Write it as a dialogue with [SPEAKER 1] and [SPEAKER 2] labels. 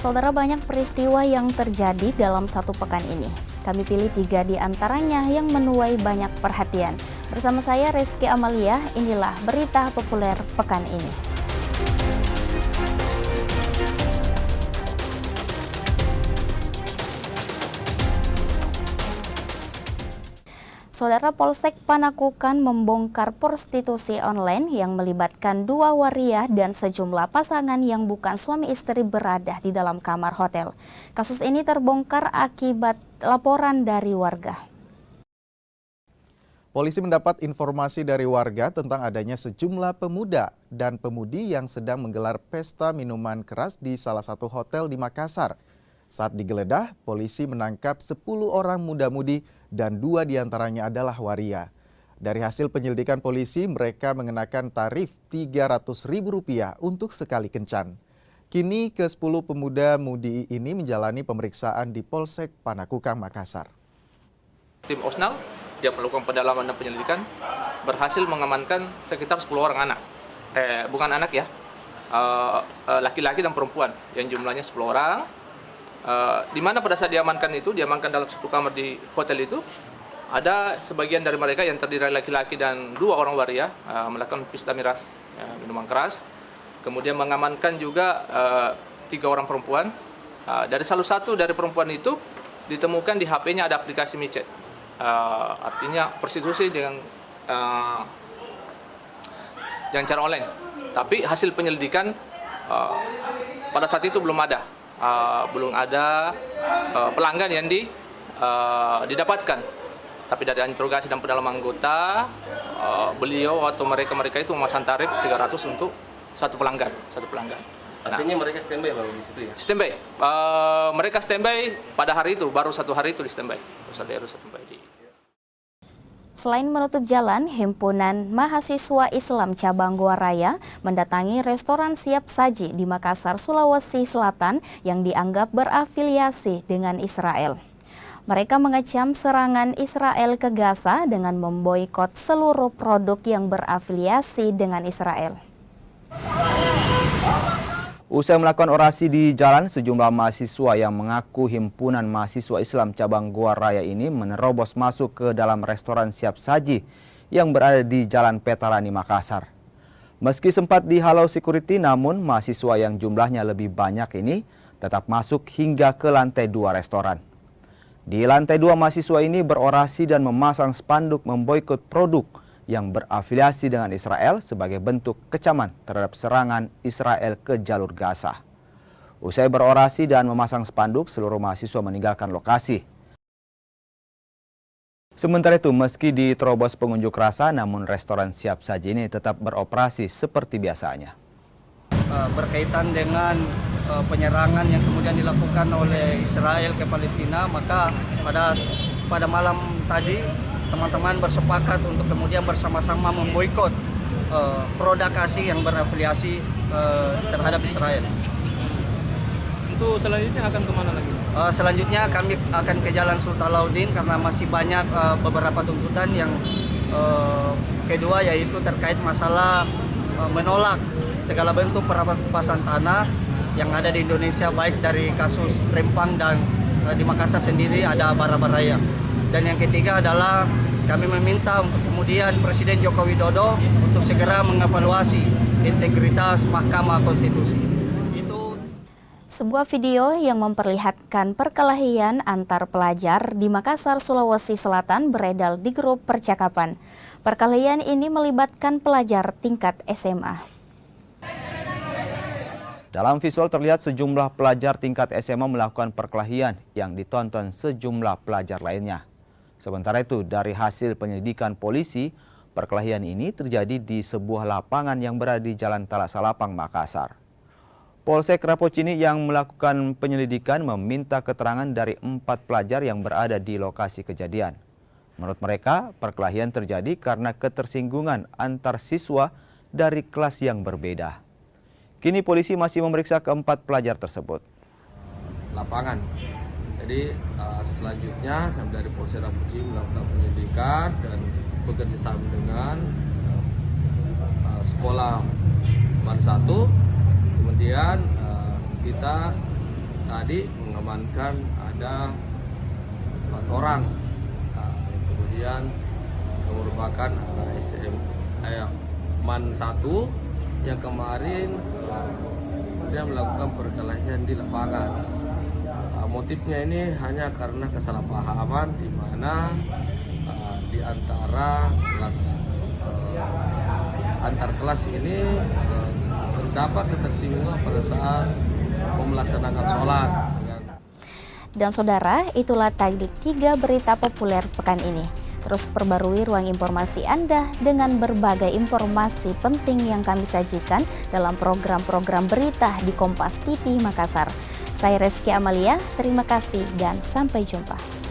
[SPEAKER 1] Saudara, banyak peristiwa yang terjadi dalam satu pekan ini. Kami pilih 3 di antaranya yang menuai banyak perhatian. Bersama saya Rizky Amalia, inilah berita populer pekan ini. Saudara, Polsek Panakukan membongkar prostitusi online yang melibatkan 2 waria dan sejumlah pasangan yang bukan suami istri berada di dalam kamar hotel. Kasus ini terbongkar akibat laporan dari warga.
[SPEAKER 2] Polisi mendapat informasi dari warga tentang adanya sejumlah pemuda dan pemudi yang sedang menggelar pesta minuman keras di salah satu hotel di Makassar. Saat digeledah, polisi menangkap 10 orang muda-mudi dan 2 diantaranya adalah waria. Dari hasil penyelidikan polisi, mereka mengenakan tarif Rp300.000 untuk sekali kencan. Kini ke-10 pemuda-mudi ini menjalani pemeriksaan di Polsek Panakukang, Makassar.
[SPEAKER 3] Tim Osnal yang melakukan pendalaman dan penyelidikan berhasil mengamankan sekitar 10 orang anak. Bukan anak ya, laki-laki dan perempuan yang jumlahnya 10 orang. Di mana pada saat diamankan dalam satu kamar di hotel itu, ada sebagian dari mereka yang terdiri dari laki-laki dan 2 orang waria melakukan pesta miras minuman keras. Kemudian mengamankan juga 3 orang perempuan. Dari salah satu dari perempuan itu ditemukan di HP-nya ada aplikasi micet. Artinya prostitusi dengan cara online. Tapi hasil penyelidikan pada saat itu belum ada pelanggan yang didapatkan. Tapi dari interogasi dan pendalaman anggota, beliau atau mereka itu memasang tarif 300 untuk satu pelanggan.
[SPEAKER 4] Artinya mereka standby Bang di situ ya?
[SPEAKER 3] Standby. Mereka standby pada hari itu, baru 1 hari itu di standby.
[SPEAKER 1] Selain menutup jalan, Himpunan Mahasiswa Islam Cabang Goa Raya mendatangi restoran siap saji di Makassar, Sulawesi Selatan yang dianggap berafiliasi dengan Israel. Mereka mengecam serangan Israel ke Gaza dengan memboikot seluruh produk yang berafiliasi dengan Israel.
[SPEAKER 5] Usai melakukan orasi di jalan, sejumlah mahasiswa yang mengaku Himpunan Mahasiswa Islam Cabang Goa Raya ini menerobos masuk ke dalam restoran siap saji yang berada di Jalan Petarani, Makassar. Meski sempat dihalau security, namun mahasiswa yang jumlahnya lebih banyak ini tetap masuk hingga ke lantai 2 restoran. Di lantai 2, mahasiswa ini berorasi dan memasang spanduk memboikot produk yang berafiliasi dengan Israel sebagai bentuk kecaman terhadap serangan Israel ke jalur Gaza. Usai berorasi dan memasang spanduk, seluruh mahasiswa meninggalkan lokasi. Sementara itu, meski diterobos pengunjuk rasa, namun restoran siap saji ini tetap beroperasi seperti biasanya.
[SPEAKER 6] Berkaitan dengan penyerangan yang kemudian dilakukan oleh Israel ke Palestina, maka pada malam tadi teman-teman bersepakat untuk kemudian bersama-sama memboikot produk asing yang berafiliasi terhadap Israel.
[SPEAKER 3] Untuk selanjutnya akan kemana lagi?
[SPEAKER 6] Selanjutnya kami akan ke Jalan Sultalaudin karena masih banyak beberapa tuntutan yang kedua yaitu terkait masalah menolak segala bentuk perampasan tanah yang ada di Indonesia, baik dari kasus Rempang dan di Makassar sendiri ada Bara-Baraya. Dan yang ketiga adalah kami meminta untuk kemudian Presiden Joko Widodo untuk segera mengevaluasi integritas Mahkamah Konstitusi.
[SPEAKER 1] Sebuah video yang memperlihatkan perkelahian antar pelajar di Makassar, Sulawesi Selatan beredar di grup percakapan. Perkelahian ini melibatkan pelajar tingkat SMA.
[SPEAKER 5] Dalam visual terlihat sejumlah pelajar tingkat SMA melakukan perkelahian yang ditonton sejumlah pelajar lainnya. Sementara itu, dari hasil penyelidikan polisi, perkelahian ini terjadi di sebuah lapangan yang berada di Jalan Talak Salapang, Makassar. Polsek Rapocini yang melakukan penyelidikan meminta keterangan dari 4 pelajar yang berada di lokasi kejadian. Menurut mereka, perkelahian terjadi karena ketersinggungan antar siswa dari kelas yang berbeda. Kini polisi masih memeriksa ke-4 pelajar tersebut.
[SPEAKER 4] Lapangan. Jadi selanjutnya dari Polsek Rapocini melakukan penyelidikan dan bekerjasama dengan sekolah Ban 1. Kemudian kita tadi mengamankan ada 4 orang. Nah, yang kemudian yang merupakan MAN 1 yang kemarin dia melakukan perkelahian di lapangan. Motifnya ini hanya karena kesalahpahaman di mana di antara kelas antar kelas ini terdapat ketersinggungan pada saat melaksanakan sholat.
[SPEAKER 1] Dan saudara, itulah tadi 3 berita populer pekan ini. Terus perbarui ruang informasi Anda dengan berbagai informasi penting yang kami sajikan dalam program-program berita di Kompas TV Makassar. Saya Reski Amalia, terima kasih dan sampai jumpa.